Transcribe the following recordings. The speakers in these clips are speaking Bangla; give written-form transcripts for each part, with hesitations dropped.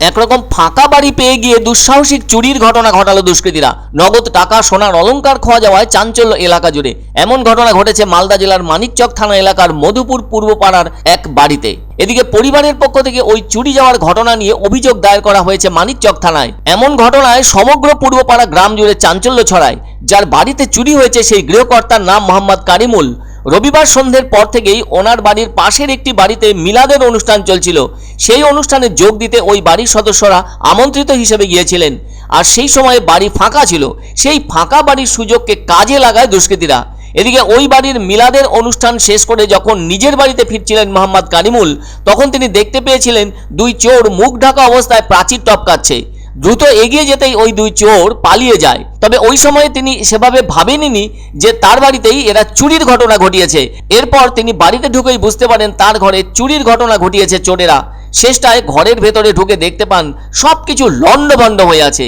একরকম ফাঁকা বাড়ি পেয়ে গিয়ে দুঃসাহসিক চুরির ঘটনা ঘটালো দুষ্কৃতীরা। নগদ টাকা, সোনার অলংকার খোয়া যাওয়ায় চাঞ্চল্য এলাকা জুড়ে। এমন ঘটনা ঘটেছে মালদা জেলার মানিকচক থানা এলাকার মধুপুর পূর্বপাড়ার এক বাড়িতে। এদিকে পরিবারের পক্ষ থেকে ওই চুরি যাওয়ার ঘটনা নিয়ে অভিযোগ দায়ের করা হয়েছে মানিকচক থানায়। এমন ঘটনায় সমগ্র পূর্বপাড়া গ্রাম জুড়ে চাঞ্চল্য ছড়ায়। যার বাড়িতে চুরি হয়েছে সেই গৃহকর্তার নাম মোহাম্মদ কারিমুল। রবিবার সন্ধ্যের পর থেকেই ওনার বাড়ির পাশের একটি বাড়িতে মিলাদের অনুষ্ঠান চলছিল। সেই অনুষ্ঠানে যোগ দিতে ওই বাড়ির সদস্যরা আমন্ত্রিত হিসেবে গিয়েছিলেন। আর সেই সময়ে বাড়ি ফাঁকা ছিল। সেই ফাঁকা বাড়ির সুযোগকে কাজে লাগায় দুষ্কৃতীরা। এদিকে ওই বাড়ির মিলাদের অনুষ্ঠান শেষ করে যখন নিজের বাড়িতে ফিরছিলেন মোহাম্মদ কারিমুল, তখন তিনি দেখতে পেয়েছিলেন দুই চোর মুখ ঢাকা অবস্থায় প্রাচীর টপকাচ্ছে। দ্রুত এগিয়ে যেতেই ওই দুই চোর পালিয়ে যায়। তবে ওই সময়ে তিনি সেভাবে ভাবেননি যে তার বাড়িতেই এরা চুরির ঘটনা ঘটিয়েছে। এরপর তিনি বাড়িতে ঢুকেই বুঝতে পারেন তার ঘরে চুরির ঘটনা ঘটিয়েছে চোরেরা। শেষটায় ঘরের ভেতরে ঢুকে দেখতে পান সবকিছু লণ্ডভণ্ড হয়ে আছে।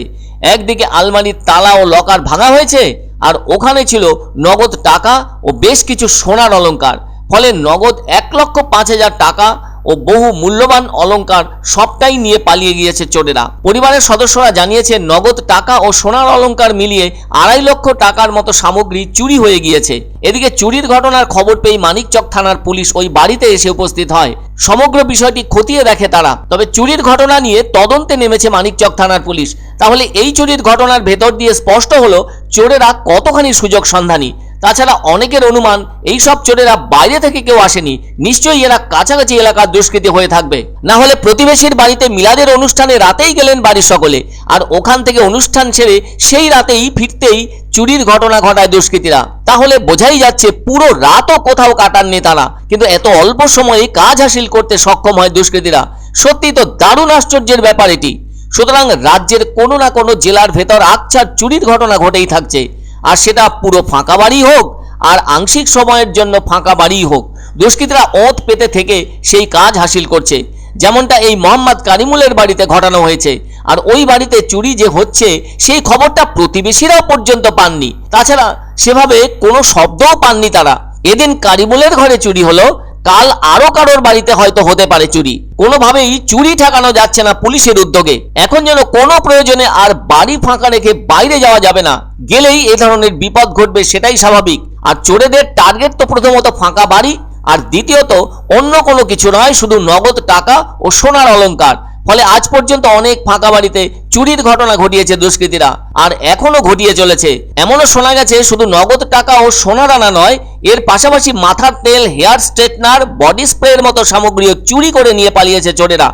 একদিকে আলমারির তালা ও লকার ভাঙা হয়েছে, আর ওখানে ছিল নগদ টাকা ও বেশ কিছু সোনার অলংকার। ফলে নগদ 1,05,000 টাকা ও বহু মূল্যবান অলংকার সবটাই নিয়ে পালিয়ে গিয়েছে চোরেরা। পরিবারের সদস্যরা জানিয়েছে নগদ টাকা ও সোনার অলংকার মিলিয়ে 2.5 লক্ষ টাকার মতো সামগ্রী চুরি হয়ে গিয়েছে। এদিকে চুরির ঘটনার খবর পেয়ে মানিকচক থানার পুলিশ ওই বাড়িতে এসে উপস্থিত হয়। সমগ্র বিষয়টি খতিয়ে দেখে তারা। তবে চুরির ঘটনা নিয়ে তদন্তে নেমেছে মানিকচক থানার পুলিশ। তাহলে এই চুরির ঘটনার ভেতর দিয়ে স্পষ্ট হলো চোরেরা কতখানি সুযোগ সন্ধানী। তাছাড়া অনেকের অনুমান এই সব চোরেরা বাইরে থেকে কেউ আসেনি, নিশ্চয়ই এরা কাছাকাছি এলাকার দুষ্কৃতী হয়ে থাকবে। না হলে প্রতিবেশীর বাড়িতে মিলাদের অনুষ্ঠানে রাতেই গেলেন বাড়ির সকলে, আর ওখান থেকে অনুষ্ঠান সেরে সেই রাতেই ফিরতেই চুরির ঘটনা ঘটায় দুষ্কৃতীরা। তাহলে বোঝাই যাচ্ছে পুরো রাতও কোথাও কাটাননি তারা, কিন্তু এত অল্প সময়ে কাজ হাসিল করতে সক্ষম হয় দুষ্কৃতীরা। সত্যি তো দারুণ আশ্চর্যের ব্যাপার এটি। সুতরাং রাজ্যের কোনো না কোনো জেলার ভেতর আকছার চুরির ঘটনা ঘটেই থাকছে। আর সেটা পুরো ফাঁকা বাড়ি হোক আর আংশিক সময়ের জন্য ফাঁকা বাড়ি হোক, দুষ্কৃতীরা ওঁত পেতে থেকে সেই কাজ হাসিল করছে। যেমনটা এই মোহাম্মদ কারিমুলের বাড়িতে ঘটানো হয়েছে। আর ওই বাড়িতে চুরি যে হচ্ছে সেই খবরটা প্রতিবেশীরাও পর্যন্ত পাননি। তাছাড়া সেভাবে কোনো শব্দও পাননি তারা। এদিন কারিমুলের ঘরে চুরি হলো, কাল আরো কারোর বাড়িতে হয়তো হতে পারে চুরি। কোনোভাবেই চুরি ঠেকানো যাচ্ছে না পুলিশের উদ্যোগে। এখন যেন কোনো প্রয়োজনে আর বাড়ি ফাঁকা রেখে বাইরে যাওয়া যাবে না। গেলেই এ ধরনের বিপদ ঘটবে, সেটাই স্বাভাবিক। আর চোরেদের টার্গেট তো প্রথমত ফাঁকা বাড়ি, আর দ্বিতীয়ত অন্য কোনো কিছু নয়, শুধু নগদ টাকা ও সোনার অলংকার। ফলে আজ পর্যন্ত অনেক ফাঁকা বাড়িতে চুরির ঘটনা ঘটিয়েছে দুষ্কৃতীরা, আর এখনো ঘটিয়ে চলেছে। এমনও শোনা গেছে শুধু নগদ টাকা ও সোনার আনা নয়, এর পাশাপাশি মাথার তেল, হেয়ার স্ট্রেটনার, বডি স্প্রের মতো সামগ্রীও চুরি করে নিয়ে পালিয়েছে চোরেরা।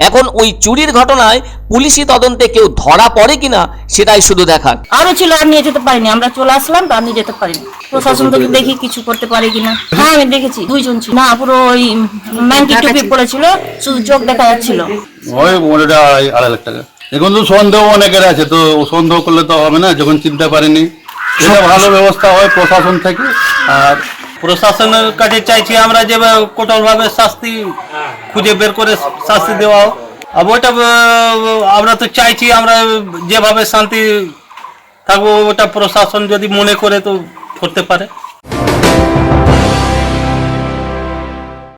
এখন ওই চুরির ঘটনায় পুলিশি তদন্তে কেউ ধরা পড়ে কিনা সেটাই শুধু দেখার। আরো ছিল, আর নিয়ে যেতে পারিনি, আমরা চলে আসলাম, আর নিয়ে যেতে পারিনি। প্রশাসন থেকে দেখি কিছু করতে পারে কিনা। হ্যাঁ আমি দেখেছি, দুইজন ছিল না, পুরো ওই ম্যাঙ্কি টুপি পরেছিল, শুধু চোখ দেখা যাচ্ছিল। ওই মোটামুটি 2.5 লাখ টাকা। এখন তো সন্দেহ অনেকের আছে, তো সন্দেহ করলে তো হবে না যখন চিনতে পারিনি। এটা ভালো ব্যবস্থা হয় প্রশাসন থেকে। আর প্রশাসনের কাছে চাইছি আমরা যে কঠোরভাবে শাস্তি খুঁজে বের করে শাস্তি দেওয়া হোক। আর ওইটা আমরা তো চাইছি আমরা যেভাবে শান্তি থাকবো, ওটা প্রশাসন যদি মনে করে তো করতে পারে।